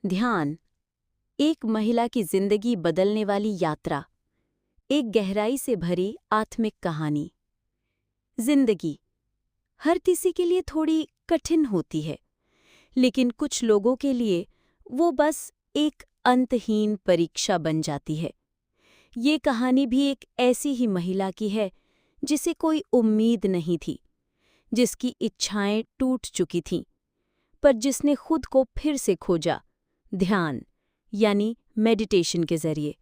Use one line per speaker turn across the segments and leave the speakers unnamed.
ध्यान, एक महिला की जिंदगी बदलने वाली यात्रा, एक गहराई से भरी आत्मिक कहानी। जिंदगी हर किसी के लिए थोड़ी कठिन होती है, लेकिन कुछ लोगों के लिए वो बस एक अंतहीन परीक्षा बन जाती है। ये कहानी भी एक ऐसी ही महिला की है जिसे कोई उम्मीद नहीं थी, जिसकी इच्छाएं टूट चुकी थीं, पर जिसने खुद को फिर से खोजा, ध्यान यानी मेडिटेशन के जरिए।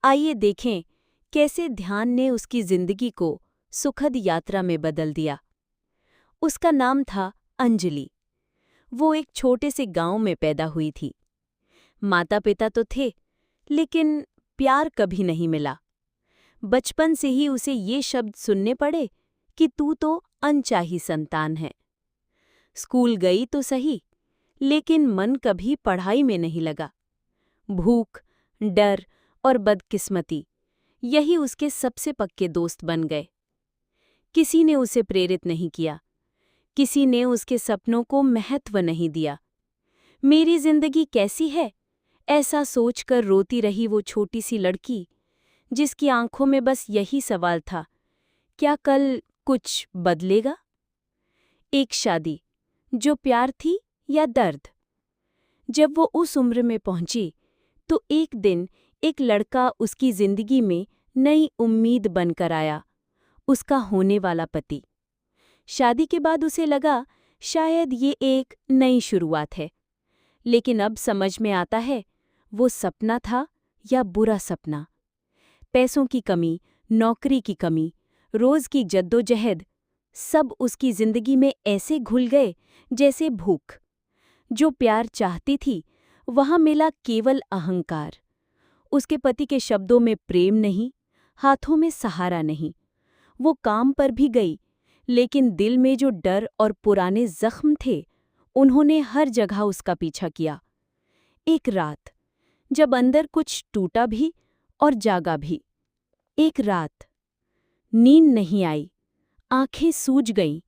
आइए देखें कैसे ध्यान ने उसकी जिंदगी को सुखद यात्रा में बदल दिया। उसका नाम था अंजलि। वो एक छोटे से गांव में पैदा हुई थी। माता पिता तो थे, लेकिन प्यार कभी नहीं मिला। बचपन से ही उसे ये शब्द सुनने पड़े कि तू तो अनचाही संतान है। स्कूल गई तो सही, लेकिन मन कभी पढ़ाई में नहीं लगा। भूख, डर और बदकिस्मती, यही उसके सबसे पक्के दोस्त बन गए। किसी ने उसे प्रेरित नहीं किया, किसी ने उसके सपनों को महत्व नहीं दिया। मेरी जिंदगी कैसी है, ऐसा सोचकर रोती रही वो छोटी सी लड़की, जिसकी आंखों में बस यही सवाल था, क्या कल कुछ बदलेगा? एक शादी, जो प्यार थी या दर्द? जब वो उस उम्र में पहुंची, तो एक दिन एक लड़का उसकी जिंदगी में नई उम्मीद बनकर आया, उसका होने वाला पति। शादी के बाद उसे लगा शायद ये एक नई शुरुआत है, लेकिन अब समझ में आता है वो सपना था या बुरा सपना। पैसों की कमी, नौकरी की कमी, रोज की जद्दोजहद, सब उसकी जिंदगी में ऐसे घुल गए जैसे भूख। जो प्यार चाहती थी, वहां मिला केवल अहंकार। उसके पति के शब्दों में प्रेम नहीं, हाथों में सहारा नहीं। वो काम पर भी गई, लेकिन दिल में जो डर और पुराने जख्म थे, उन्होंने हर जगह उसका पीछा किया। एक रात, जब अंदर कुछ टूटा भी और जागा भी। एक रात, नींद नहीं आई, आंखें सूज गईं।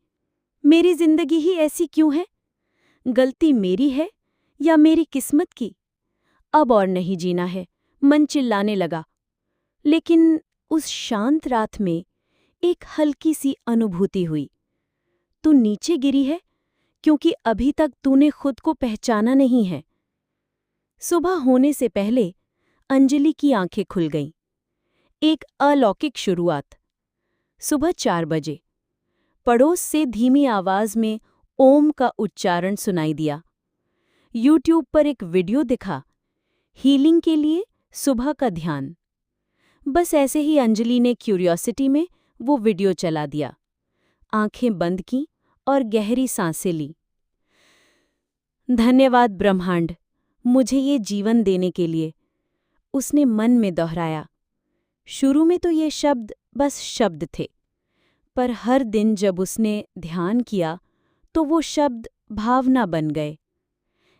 मेरी जिंदगी ही ऐसी क्यों है? गलती मेरी है या मेरी किस्मत की? अब और नहीं जीना है, मन चिल्लाने लगा। लेकिन उस शांत रात में एक हल्की सी अनुभूति हुई। तू नीचे गिरी है क्योंकि अभी तक तूने खुद को पहचाना नहीं है। सुबह होने से पहले अंजलि की आंखें खुल गईं। एक अलौकिक शुरुआत। सुबह 4 बजे पड़ोस से धीमी आवाज में ओम का उच्चारण सुनाई दिया। यूट्यूब पर एक वीडियो दिखा, हीलिंग के लिए सुबह का ध्यान। बस ऐसे ही अंजलि ने क्यूरियोसिटी में वो वीडियो चला दिया, आंखें बंद की और गहरी सांसें ली। धन्यवाद ब्रह्मांड, मुझे ये जीवन देने के लिए, उसने मन में दोहराया। शुरू में तो ये शब्द बस शब्द थे, पर हर दिन जब उसने ध्यान किया तो वो शब्द भावना बन गए।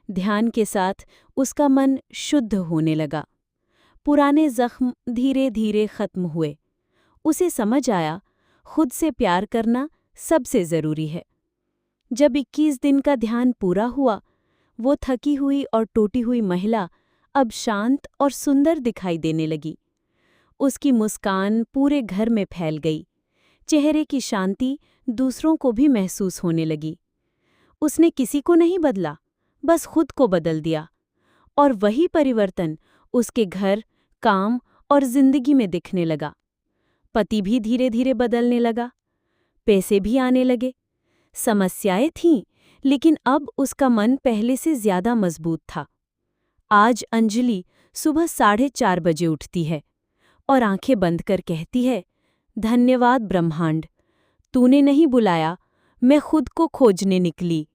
ध्यान के साथ उसका मन शुद्ध होने लगा। पुराने जख्म धीरे धीरे खत्म हुए। उसे समझ आया, खुद से प्यार करना सबसे जरूरी है। जब 21 दिन का ध्यान पूरा हुआ, वो थकी हुई और टूटी हुई महिला अब शांत और सुंदर दिखाई देने लगी। उसकी मुस्कान पूरे घर में फैल गई। चेहरे की शांति दूसरों को भी महसूस होने लगी। उसने किसी को नहीं बदला, बस खुद को बदल दिया। और वही परिवर्तन उसके घर, काम और जिंदगी में दिखने लगा। पति भी धीरे धीरे बदलने लगा, पैसे भी आने लगे। समस्याएं थीं, लेकिन अब उसका मन पहले से ज्यादा मजबूत था। आज अंजलि सुबह 4:30 बजे उठती है और आंखें बंद कर कहती है, धन्यवाद ब्रह्मांड, तूने नहीं बुलाया, मैं खुद को खोजने निकली।